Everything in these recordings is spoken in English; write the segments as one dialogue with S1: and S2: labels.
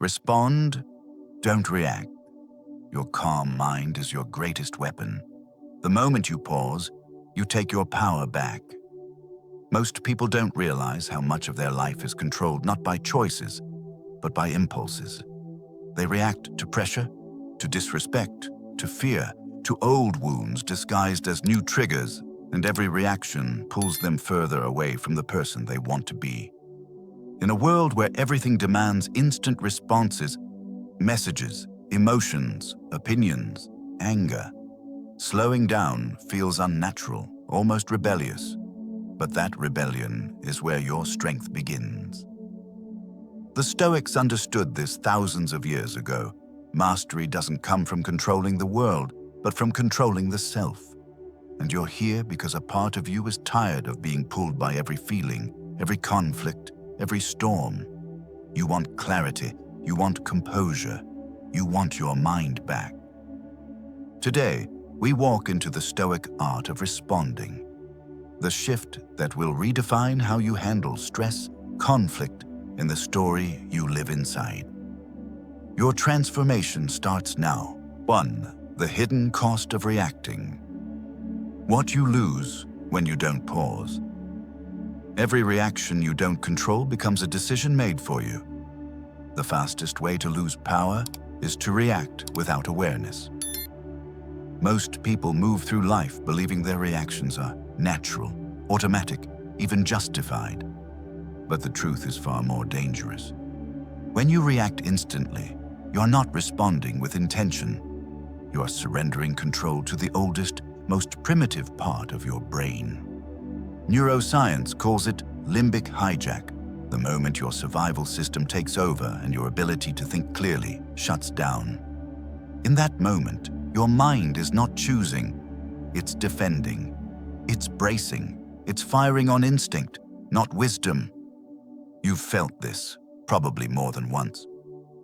S1: Respond, don't react. Your calm mind is your greatest weapon. The moment you pause, you take your power back. Most people don't realize how much of their life is controlled not by choices, but by impulses. They react to pressure, to disrespect, to fear, to old wounds disguised as new triggers, and every reaction pulls them further away from the person they want to be. In a world where everything demands instant responses, messages, emotions, opinions, anger, slowing down feels unnatural, almost rebellious. But that rebellion is where your strength begins. The Stoics understood this thousands of years ago. Mastery doesn't come from controlling the world, but from controlling the self. And you're here because a part of you is tired of being pulled by every feeling, every conflict, every storm. You want clarity, you want composure, you want your mind back. Today, we walk into the Stoic art of responding, the shift that will redefine how you handle stress, conflict, and the story you live inside. Your transformation starts now. 1. The hidden cost of reacting. What you lose when you don't pause. Every reaction you don't control becomes a decision made for you. The fastest way to lose power is to react without awareness. Most people move through life believing their reactions are natural, automatic, even justified. But the truth is far more dangerous. When you react instantly, you're not responding with intention. You are surrendering control to the oldest, most primitive part of your brain. Neuroscience calls it limbic hijack, the moment your survival system takes over and your ability to think clearly shuts down. In that moment, your mind is not choosing, it's defending, it's bracing, it's firing on instinct, not wisdom. You've felt this, probably more than once.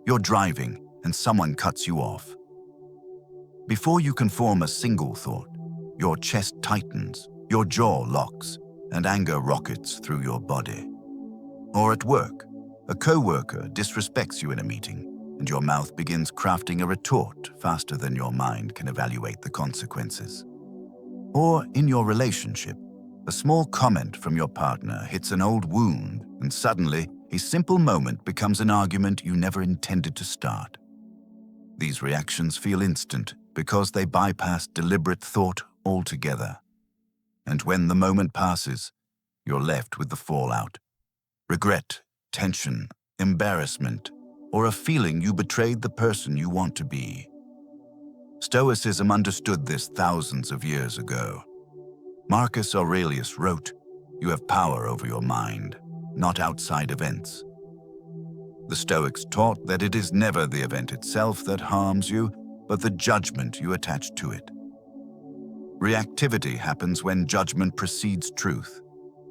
S1: You're driving and someone cuts you off. Before you can form a single thought, your chest tightens, your jaw locks, and anger rockets through your body. Or at work, a coworker disrespects you in a meeting, and your mouth begins crafting a retort faster than your mind can evaluate the consequences. Or in your relationship, a small comment from your partner hits an old wound, and suddenly, a simple moment becomes an argument you never intended to start. These reactions feel instant because they bypass deliberate thought altogether. And when the moment passes, you're left with the fallout. Regret, tension, embarrassment, or a feeling you betrayed the person you want to be. Stoicism understood this thousands of years ago. Marcus Aurelius wrote, "You have power over your mind, not outside events." The Stoics taught that it is never the event itself that harms you, but the judgment you attach to it. Reactivity happens when judgment precedes truth,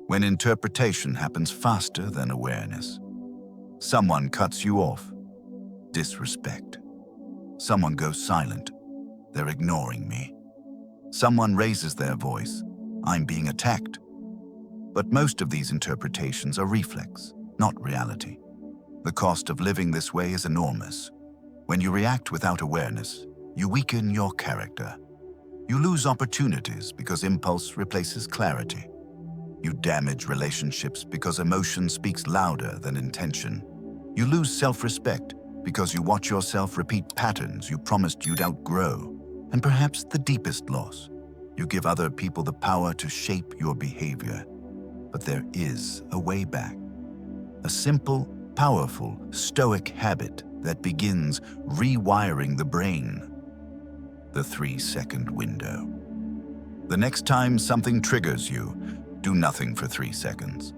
S1: when interpretation happens faster than awareness. Someone cuts you off. Disrespect. Someone goes silent. They're ignoring me. Someone raises their voice. I'm being attacked. But most of these interpretations are reflex, not reality. The cost of living this way is enormous. When you react without awareness, you weaken your character. You lose opportunities because impulse replaces clarity. You damage relationships because emotion speaks louder than intention. You lose self-respect because you watch yourself repeat patterns you promised you'd outgrow. And perhaps the deepest loss, you give other people the power to shape your behavior. But there is a way back. A simple, powerful, stoic habit that begins rewiring the brain. The 3-second window. The next time something triggers you, do nothing for 3 seconds.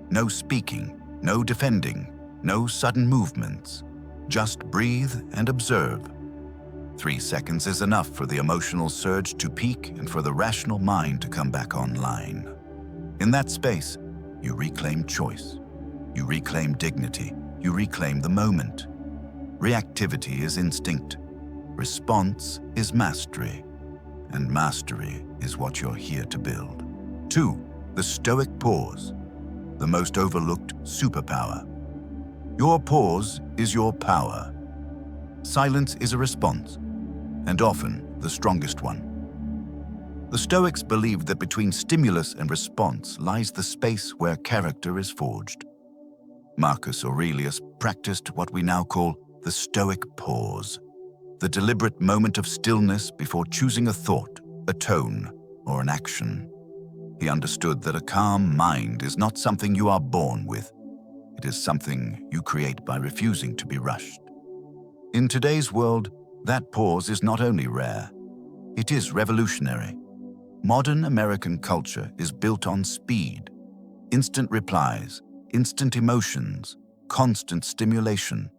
S1: No speaking, no defending, no sudden movements. Just breathe and observe. 3 seconds is enough for the emotional surge to peak and for the rational mind to come back online. In that space, you reclaim choice. You reclaim dignity. You reclaim the moment. Reactivity is instinct. Response is mastery. And mastery is what you're here to build. 2. The Stoic pause. The most overlooked superpower. Your pause is your power. Silence is a response, and often the strongest one. The Stoics believed that between stimulus and response lies the space where character is forged. Marcus Aurelius practiced what we now call the Stoic pause, the deliberate moment of stillness before choosing a thought, a tone, or an action. He understood that a calm mind is not something you are born with. It is something you create by refusing to be rushed. In today's world, that pause is not only rare, it is revolutionary. Modern American culture is built on speed, instant replies, instant emotions, constant stimulation.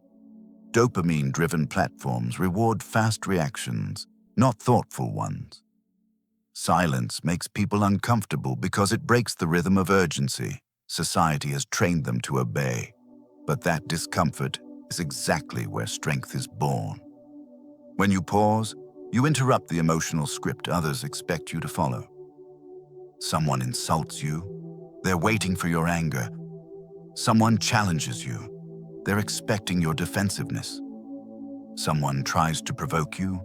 S1: Dopamine-driven platforms reward fast reactions, not thoughtful ones. Silence makes people uncomfortable because it breaks the rhythm of urgency society has trained them to obey. But that discomfort is exactly where strength is born. When you pause, you interrupt the emotional script others expect you to follow. Someone insults you, they're waiting for your anger. Someone challenges you, they're expecting your defensiveness. Someone tries to provoke you,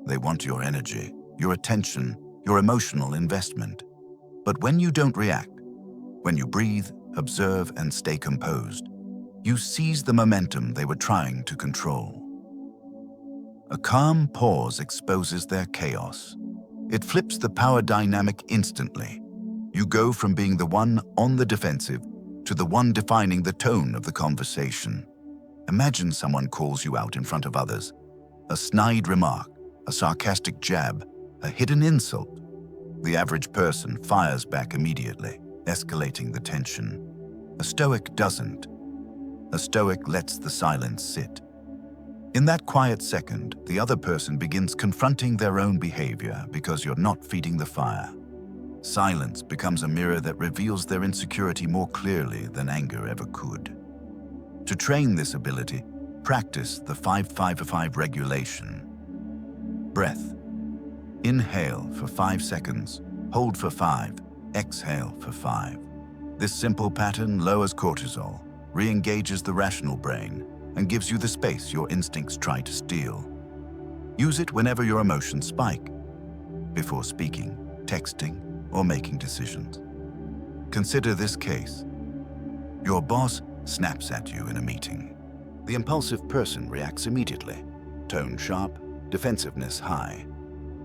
S1: they want your energy, your attention, your emotional investment. But when you don't react, when you breathe, observe, and stay composed, you seize the momentum they were trying to control. A calm pause exposes their chaos. It flips the power dynamic instantly. You go from being the one on the defensive to the one defining the tone of the conversation. Imagine someone calls you out in front of others. A snide remark, a sarcastic jab, a hidden insult. The average person fires back immediately, escalating the tension. A Stoic doesn't. A Stoic lets the silence sit. In that quiet second, the other person begins confronting their own behavior because you're not feeding the fire. Silence becomes a mirror that reveals their insecurity more clearly than anger ever could. To train this ability, practice the 5-5-5 regulation. Breath. Inhale for 5 seconds, hold for 5, exhale for 5. This simple pattern lowers cortisol, re-engages the rational brain, and gives you the space your instincts try to steal. Use it whenever your emotions spike, before speaking, texting, or making decisions. Consider this case. Your boss snaps at you in a meeting. The impulsive person reacts immediately, tone sharp, defensiveness high.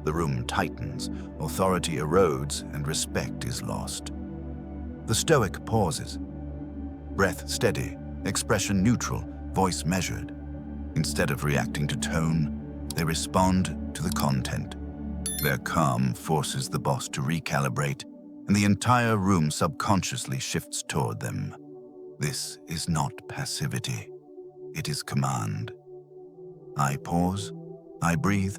S1: The room tightens, authority erodes, and respect is lost. The Stoic pauses. Breath steady, expression neutral, voice measured. Instead of reacting to tone, they respond to the content. Their calm forces the boss to recalibrate, and the entire room subconsciously shifts toward them. This is not passivity. It is command. I pause, I breathe,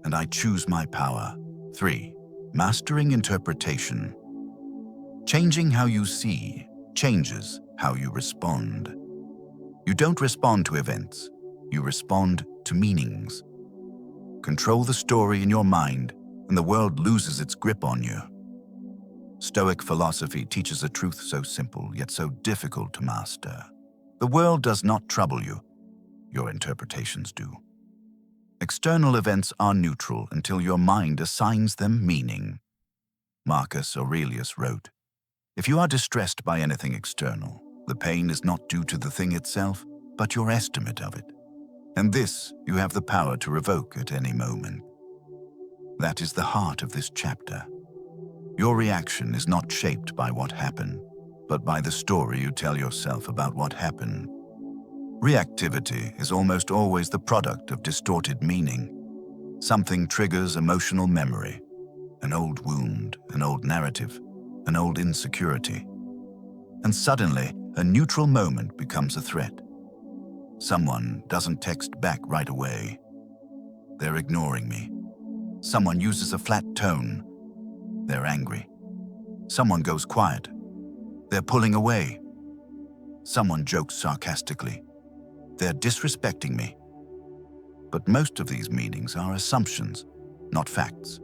S1: and I choose my power. 3. Mastering interpretation. Changing how you see changes how you respond. You don't respond to events, you respond to meanings. Control the story in your mind, and the world loses its grip on you. Stoic philosophy teaches a truth so simple, yet so difficult to master. The world does not trouble you, your interpretations do. External events are neutral until your mind assigns them meaning. Marcus Aurelius wrote, "If you are distressed by anything external, the pain is not due to the thing itself, but your estimate of it. And this you have the power to revoke at any moment." That is the heart of this chapter. Your reaction is not shaped by what happened, but by the story you tell yourself about what happened. Reactivity is almost always the product of distorted meaning. Something triggers emotional memory, an old wound, an old narrative, an old insecurity. And suddenly, a neutral moment becomes a threat. Someone doesn't text back right away. They're ignoring me. Someone uses a flat tone. They're angry. Someone goes quiet. They're pulling away. Someone jokes sarcastically. They're disrespecting me. But most of these meanings are assumptions, not facts.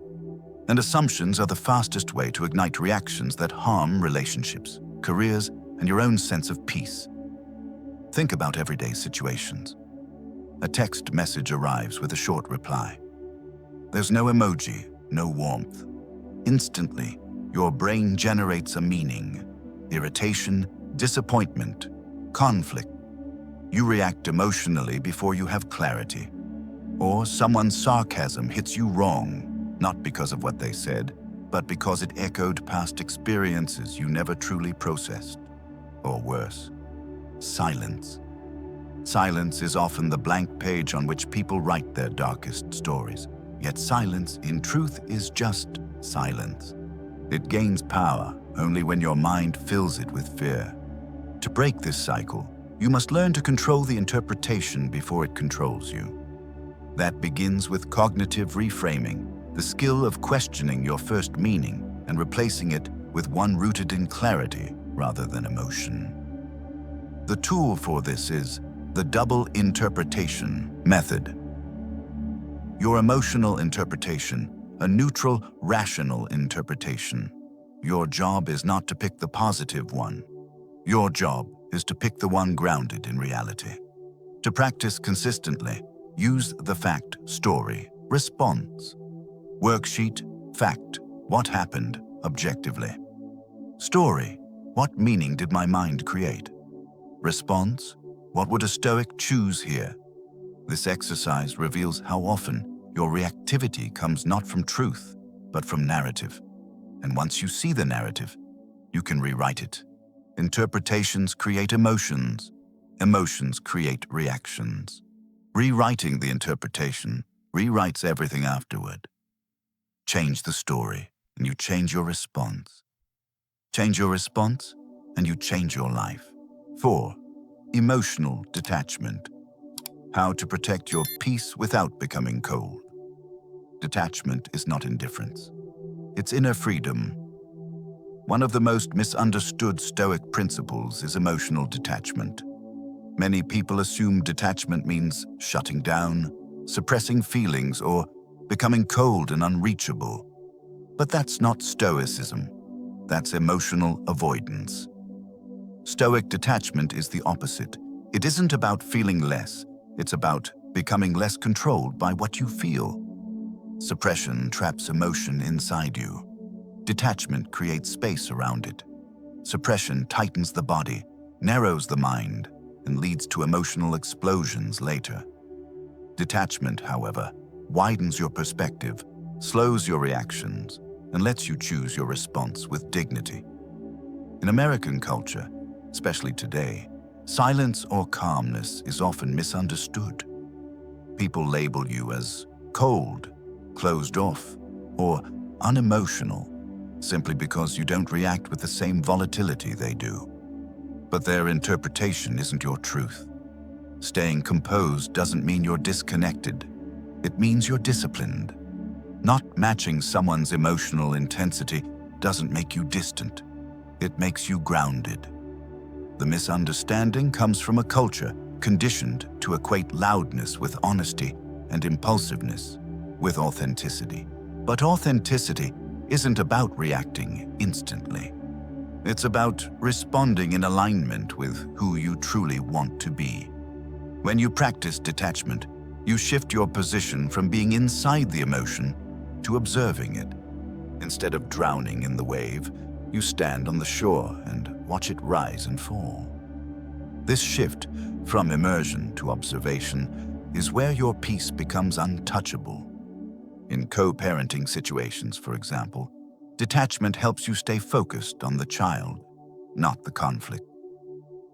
S1: And assumptions are the fastest way to ignite reactions that harm relationships, careers, and your own sense of peace. Think about everyday situations. A text message arrives with a short reply. There's no emoji, no warmth. Instantly, your brain generates a meaning: irritation, disappointment, conflict. You react emotionally before you have clarity. Or someone's sarcasm hits you wrong, not because of what they said, but because it echoed past experiences you never truly processed. Or worse, silence. Silence is often the blank page on which people write their darkest stories. Yet silence, in truth, is just silence. It gains power only when your mind fills it with fear. To break this cycle, you must learn to control the interpretation before it controls you. That begins with cognitive reframing, the skill of questioning your first meaning and replacing it with one rooted in clarity rather than emotion. The tool for this is the double interpretation method. Your emotional interpretation, a neutral, rational interpretation. Your job is not to pick the positive one. Your job is to pick the one grounded in reality. To practice consistently, use the fact, story, response. Worksheet, fact, what happened objectively. Story, what meaning did my mind create? Response, what would a Stoic choose here? This exercise reveals how often your reactivity comes not from truth, but from narrative. And once you see the narrative, you can rewrite it. Interpretations create emotions. Emotions create reactions. Rewriting the interpretation rewrites everything afterward. Change the story, and you change your response. Change your response, and you change your life. 4. Emotional detachment. How to protect your peace without becoming cold. Detachment is not indifference. It's inner freedom. One of the most misunderstood Stoic principles is emotional detachment. Many people assume detachment means shutting down, suppressing feelings, or becoming cold and unreachable. But that's not Stoicism. That's emotional avoidance. Stoic detachment is the opposite. It isn't about feeling less. It's about becoming less controlled by what you feel. Suppression traps emotion inside you. Detachment creates space around it. Suppression tightens the body, narrows the mind, and leads to emotional explosions later. Detachment, however, widens your perspective, slows your reactions, and lets you choose your response with dignity. In American culture, especially today, silence or calmness is often misunderstood. People label you as cold, closed off, or unemotional, simply because you don't react with the same volatility they do. But their interpretation isn't your truth. Staying composed doesn't mean you're disconnected. It means you're disciplined. Not matching someone's emotional intensity doesn't make you distant. It makes you grounded. The misunderstanding comes from a culture conditioned to equate loudness with honesty and impulsiveness with authenticity. But authenticity isn't about reacting instantly. It's about responding in alignment with who you truly want to be. When you practice detachment, you shift your position from being inside the emotion to observing it. Instead of drowning in the wave, you stand on the shore and watch it rise and fall. This shift from immersion to observation is where your peace becomes untouchable. In co-parenting situations, for example, detachment helps you stay focused on the child, not the conflict.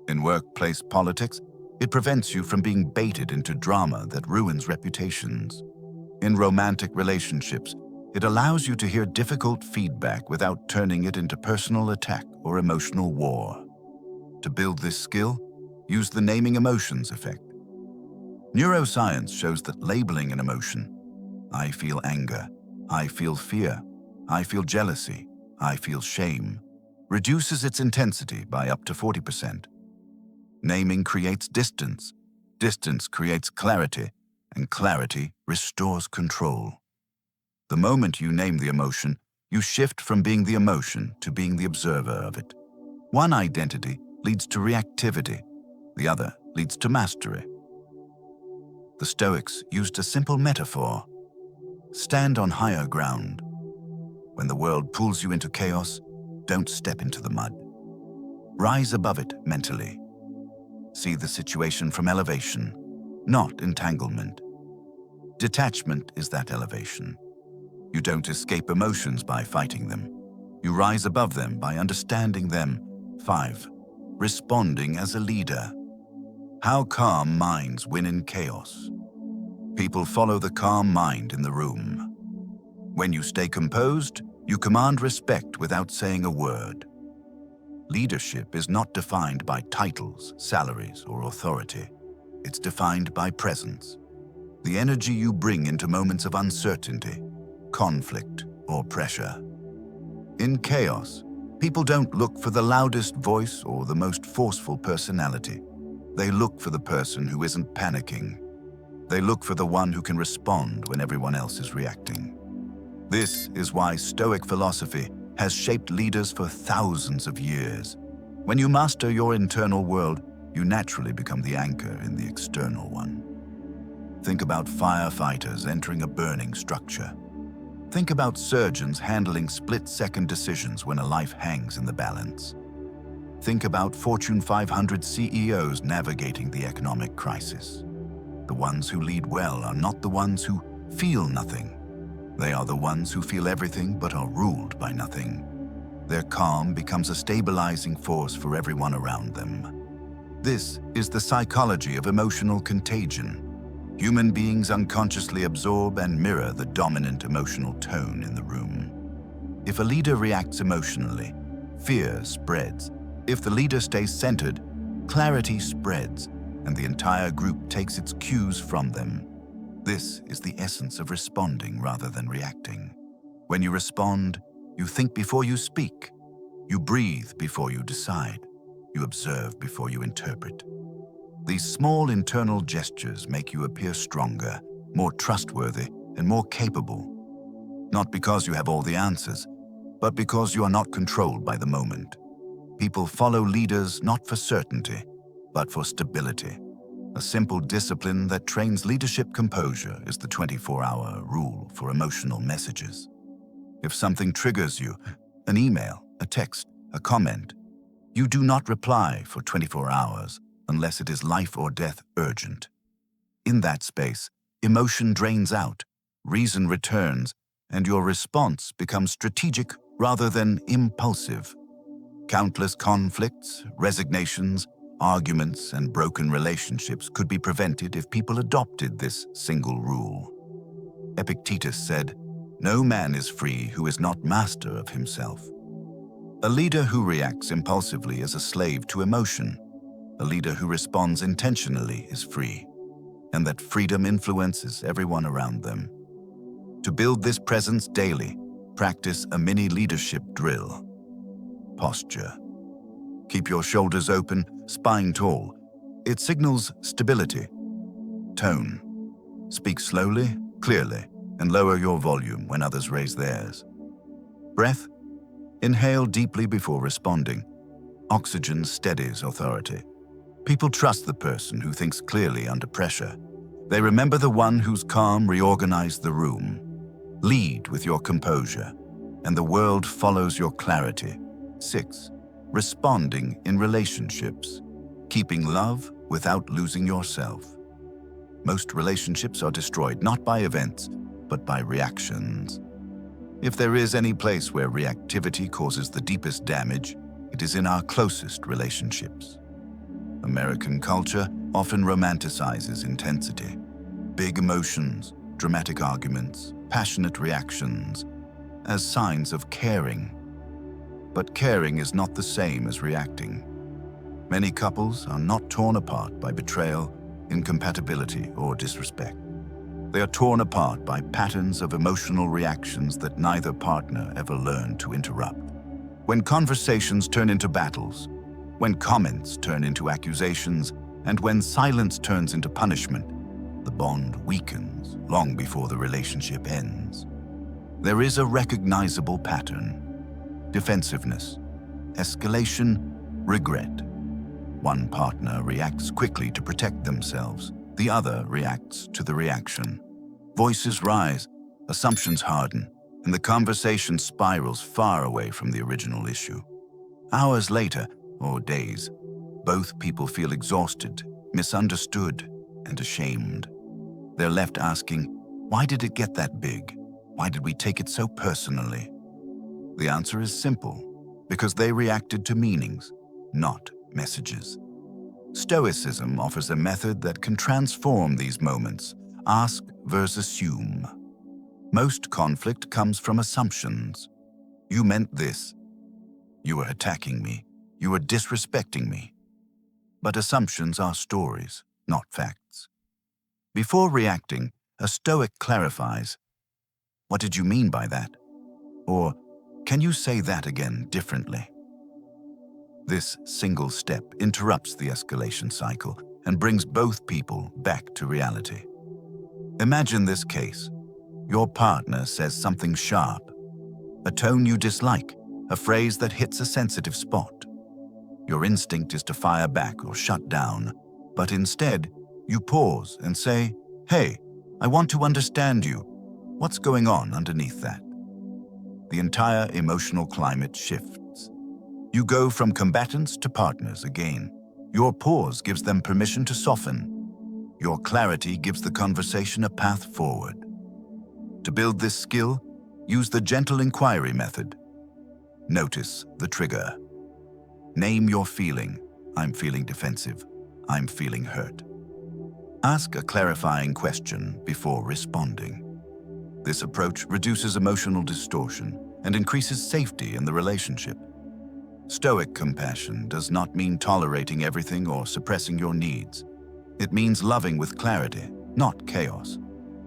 S1: In workplace politics, it prevents you from being baited into drama that ruins reputations. In romantic relationships, it allows you to hear difficult feedback without turning it into personal attack or emotional war. To build this skill, use the naming emotions effect. Neuroscience shows that labeling an emotion, I feel anger, I feel fear, I feel jealousy, I feel shame, reduces its intensity by up to 40%. Naming creates distance, distance creates clarity, and clarity restores control. The moment you name the emotion, you shift from being the emotion to being the observer of it. One identity leads to reactivity, the other leads to mastery. The Stoics used a simple metaphor: stand on higher ground. When the world pulls you into chaos, don't step into the mud. Rise above it mentally. See the situation from elevation, not entanglement. Detachment is that elevation. You don't escape emotions by fighting them. You rise above them by understanding them. 5. Responding as a leader. How calm minds win in chaos. People follow the calm mind in the room. When you stay composed, you command respect without saying a word. Leadership is not defined by titles, salaries, or authority. It's defined by presence. The energy you bring into moments of uncertainty, conflict, or pressure. In chaos, people don't look for the loudest voice or the most forceful personality. They look for the person who isn't panicking. They look for the one who can respond when everyone else is reacting. This is why Stoic philosophy has shaped leaders for thousands of years. When you master your internal world, you naturally become the anchor in the external one. Think about firefighters entering a burning structure. Think about surgeons handling split-second decisions when a life hangs in the balance. Think about Fortune 500 CEOs navigating the economic crisis. The ones who lead well are not the ones who feel nothing. They are the ones who feel everything but are ruled by nothing. Their calm becomes a stabilizing force for everyone around them. This is the psychology of emotional contagion. Human beings unconsciously absorb and mirror the dominant emotional tone in the room. If a leader reacts emotionally, fear spreads. If the leader stays centered, clarity spreads, and the entire group takes its cues from them. This is the essence of responding rather than reacting. When you respond, you think before you speak. You breathe before you decide. You observe before you interpret. These small internal gestures make you appear stronger, more trustworthy, and more capable. Not because you have all the answers, but because you are not controlled by the moment. People follow leaders not for certainty, but for stability. A simple discipline that trains leadership composure is the 24-hour rule for emotional messages. If something triggers you, an email, a text, a comment, you do not reply for 24 hours unless it is life or death urgent. In that space, emotion drains out, reason returns, and your response becomes strategic rather than impulsive. Countless conflicts, resignations, arguments, and broken relationships could be prevented if people adopted this single rule. Epictetus said, "No man is free who is not master of himself." A leader who reacts impulsively is a slave to emotion. A leader who responds intentionally is free, and that freedom influences everyone around them. To build this presence daily, practice a mini leadership drill. Posture. Keep your shoulders open, spine tall. It signals stability. Tone. Speak slowly, clearly, and lower your volume when others raise theirs. Breath. Inhale deeply before responding. Oxygen steadies authority. People trust the person who thinks clearly under pressure. They remember the one whose calm reorganized the room. Lead with your composure, and the world follows your clarity. 6. Responding in relationships. Keeping love without losing yourself. Most relationships are destroyed not by events, but by reactions. If there is any place where reactivity causes the deepest damage, it is in our closest relationships. American culture often romanticizes intensity. Big emotions, dramatic arguments, passionate reactions, as signs of caring. But caring is not the same as reacting. Many couples are not torn apart by betrayal, incompatibility, or disrespect. They are torn apart by patterns of emotional reactions that neither partner ever learned to interrupt. When conversations turn into battles, when comments turn into accusations, and when silence turns into punishment, the bond weakens long before the relationship ends. There is a recognizable pattern: defensiveness, escalation, regret. One partner reacts quickly to protect themselves. The other reacts to the reaction. Voices rise, assumptions harden, and the conversation spirals far away from the original issue. Hours later, or days, both people feel exhausted, misunderstood, and ashamed. They're left asking, why did it get that big? Why did we take it so personally? The answer is simple, because they reacted to meanings, not messages. Stoicism offers a method that can transform these moments. Ask versus assume. Most conflict comes from assumptions. You meant this. You were attacking me. You were disrespecting me. But assumptions are stories, not facts. Before reacting, a Stoic clarifies, what did you mean by that? Or, can you say that again differently? This single step interrupts the escalation cycle and brings both people back to reality. Imagine this case. Your partner says something sharp, a tone you dislike, a phrase that hits a sensitive spot. Your instinct is to fire back or shut down, but instead, you pause and say, "Hey, I want to understand you. What's going on underneath that?" The entire emotional climate shifts. You go from combatants to partners again. Your pause gives them permission to soften. Your clarity gives the conversation a path forward. To build this skill, use the gentle inquiry method. Notice the trigger. Name your feeling. I'm feeling defensive. I'm feeling hurt. Ask a clarifying question before responding. This approach reduces emotional distortion and increases safety in the relationship. Stoic compassion does not mean tolerating everything or suppressing your needs. It means loving with clarity, not chaos,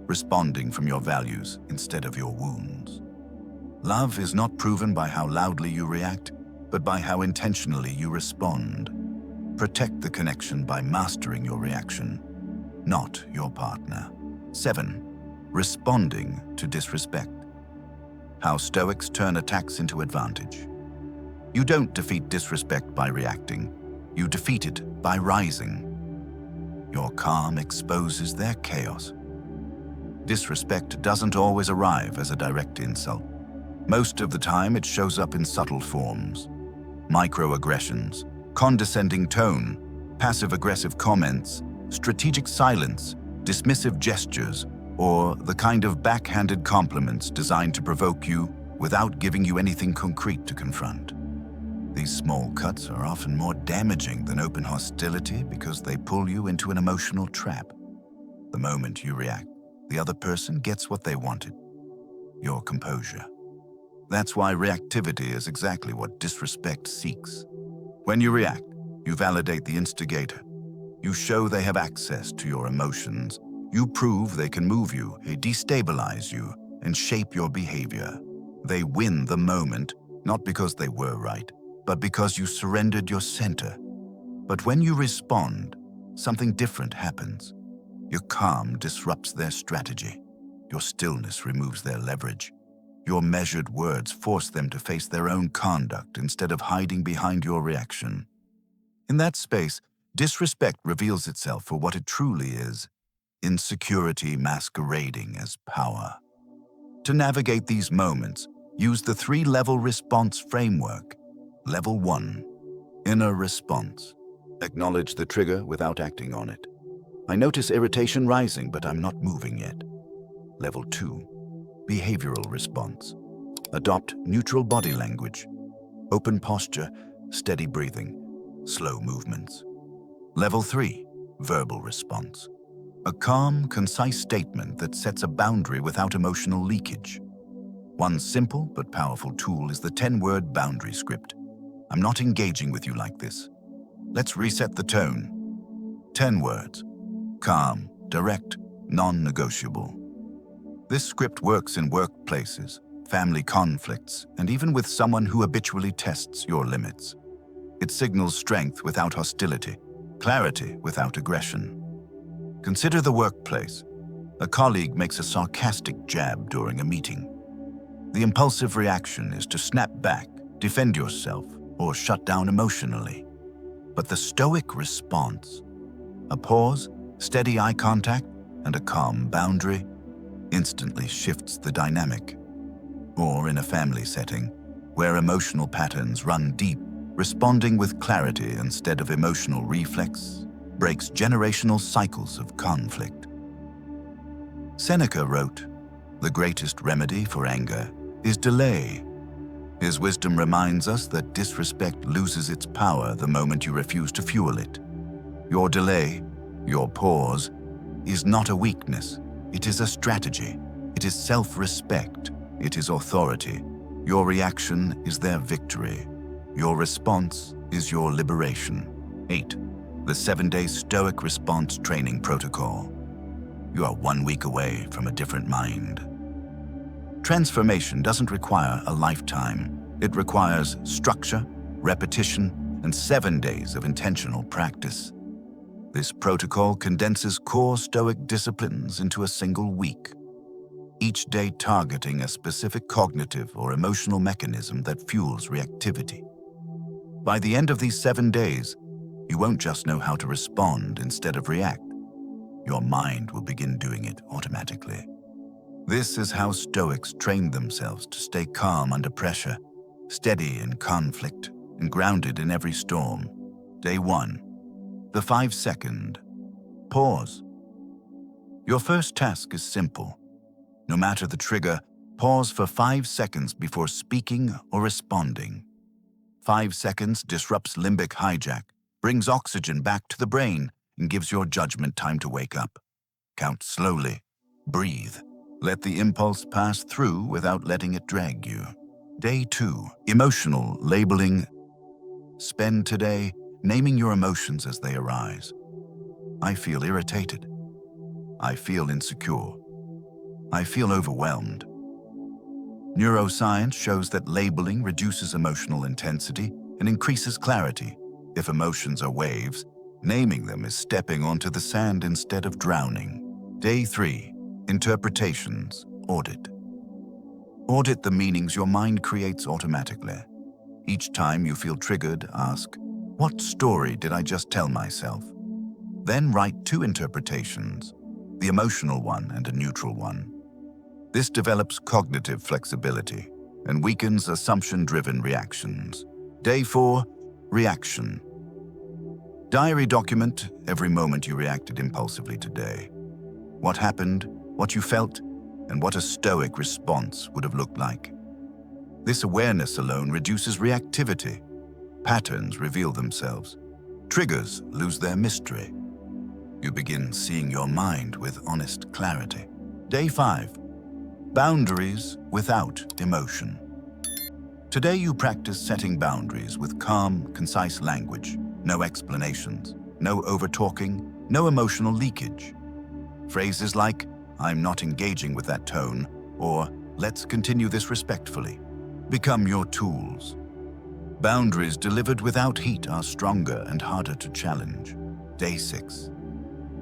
S1: responding from your values instead of your wounds. Love is not proven by how loudly you react, but by how intentionally you respond. Protect the connection by mastering your reaction, not your partner. 7. Responding to disrespect. How Stoics turn attacks into advantage. You don't defeat disrespect by reacting. You defeat it by rising. Your calm exposes their chaos. Disrespect doesn't always arrive as a direct insult. Most of the time, it shows up in subtle forms. Microaggressions, condescending tone, passive-aggressive comments, strategic silence, dismissive gestures, or the kind of backhanded compliments designed to provoke you without giving you anything concrete to confront. These small cuts are often more damaging than open hostility because they pull you into an emotional trap. The moment you react, the other person gets what they wanted: your composure. That's why reactivity is exactly what disrespect seeks. When you react, you validate the instigator. You show they have access to your emotions. You prove they can move you, destabilize you, and shape your behavior. They win the moment, not because they were right, but because you surrendered your center. But when you respond, something different happens. Your calm disrupts their strategy. Your stillness removes their leverage. Your measured words force them to face their own conduct instead of hiding behind your reaction. In that space, disrespect reveals itself for what it truly is: insecurity masquerading as power. To navigate these moments, use the 3-level response framework. Level 1, inner response. Acknowledge the trigger without acting on it. I notice irritation rising, but I'm not moving yet. Level 2, behavioral response. Adopt neutral body language. Open posture, steady breathing, slow movements. Level 3, verbal response. A calm, concise statement that sets a boundary without emotional leakage. One simple but powerful tool is the 10-word boundary script. I'm not engaging with you like this. Let's reset the tone. 10 words. Calm, direct, non-negotiable. This script works in workplaces, family conflicts, and even with someone who habitually tests your limits. It signals strength without hostility, clarity without aggression. Consider the workplace. A colleague makes a sarcastic jab during a meeting. The impulsive reaction is to snap back, defend yourself, or shut down emotionally. But the Stoic response, a pause, steady eye contact, and a calm boundary, instantly shifts the dynamic. Or in a family setting, where emotional patterns run deep, responding with clarity instead of emotional reflex breaks generational cycles of conflict. Seneca wrote, "The greatest remedy for anger is delay." His wisdom reminds us that disrespect loses its power the moment you refuse to fuel it. Your delay, your pause, is not a weakness. It is a strategy. It is self-respect. It is authority. Your reaction is their victory. Your response is your liberation. 8. The 7-day Stoic Response Training Protocol. You are 1 week away from a different mind. Transformation doesn't require a lifetime. It requires structure, repetition, and 7 days of intentional practice. This protocol condenses core Stoic disciplines into a single week, each day targeting a specific cognitive or emotional mechanism that fuels reactivity. By the end of these 7 days, you won't just know how to respond instead of react. Your mind will begin doing it automatically. This is how Stoics train themselves to stay calm under pressure, steady in conflict, and grounded in every storm. Day 1. The 5-second pause. Your first task is simple. No matter the trigger, pause for 5 seconds before speaking or responding. 5 seconds disrupts limbic hijack, brings oxygen back to the brain, and gives your judgment time to wake up. Count slowly. Breathe. Let the impulse pass through without letting it drag you. Day 2. Emotional labeling. Spend today naming your emotions as they arise. I feel irritated. I feel insecure. I feel overwhelmed. Neuroscience shows that labeling reduces emotional intensity and increases clarity. If emotions are waves, naming them is stepping onto the sand instead of drowning. Day 3. Interpretations. Audit. Audit the meanings your mind creates automatically. Each time you feel triggered, ask, "What story did I just tell myself?" Then write 2 interpretations, the emotional one and a neutral one. This develops cognitive flexibility and weakens assumption-driven reactions. Day 4. Reaction. Diary document every moment you reacted impulsively today. What happened, what you felt, and what a Stoic response would have looked like. This awareness alone reduces reactivity. Patterns reveal themselves. Triggers lose their mystery. You begin seeing your mind with honest clarity. Day 5. Boundaries without emotion. Today you practice setting boundaries with calm, concise language. No explanations, no over-talking, no emotional leakage. Phrases like, "I'm not engaging with that tone," or "Let's continue this respectfully," become your tools. Boundaries delivered without heat are stronger and harder to challenge. Day 6.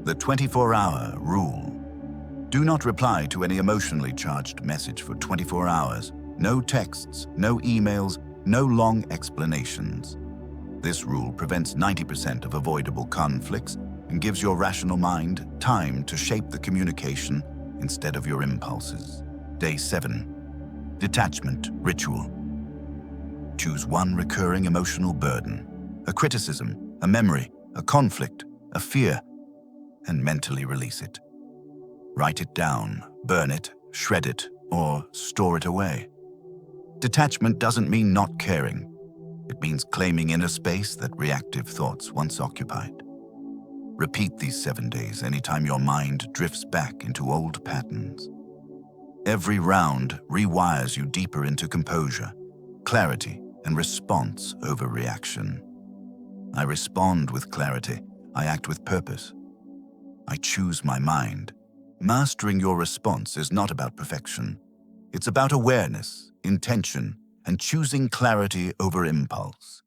S1: The 24-hour rule. Do not reply to any emotionally charged message for 24 hours. No texts, no emails, no long explanations. This rule prevents 90% of avoidable conflicts and gives your rational mind time to shape the communication instead of your impulses. Day 7. Detachment ritual. Choose one recurring emotional burden, a criticism, a memory, a conflict, a fear, and mentally release it. Write it down, burn it, shred it, or store it away. Detachment doesn't mean not caring. It means claiming inner space that reactive thoughts once occupied. Repeat these 7 days anytime your mind drifts back into old patterns. Every round rewires you deeper into composure, clarity, and response over reaction. I respond with clarity. I act with purpose. I choose my mind. Mastering your response is not about perfection. It's about awareness, intention, and choosing clarity over impulse.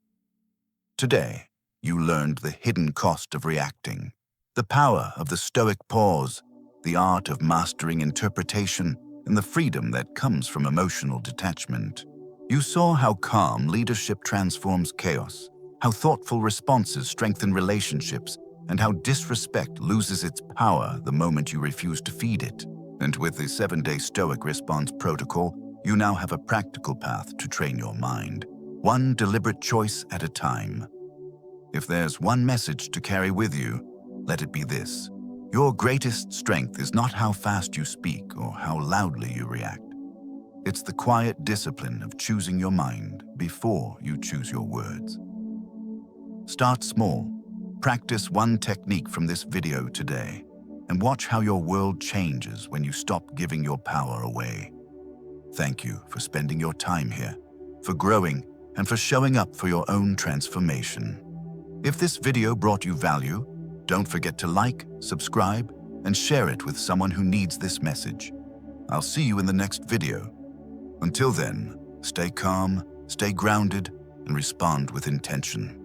S1: Today, you learned the hidden cost of reacting, the power of the Stoic pause, the art of mastering interpretation, and the freedom that comes from emotional detachment. You saw how calm leadership transforms chaos, how thoughtful responses strengthen relationships, and how disrespect loses its power the moment you refuse to feed it. And with the 7-day Stoic response protocol, you now have a practical path to train your mind, one deliberate choice at a time. If there's one message to carry with you, let it be this. Your greatest strength is not how fast you speak or how loudly you react. It's the quiet discipline of choosing your mind before you choose your words. Start small. Practice one technique from this video today, and watch how your world changes when you stop giving your power away. Thank you for spending your time here, for growing, and for showing up for your own transformation. If this video brought you value, don't forget to like, subscribe, and share it with someone who needs this message. I'll see you in the next video. Until then, stay calm, stay grounded, and respond with intention.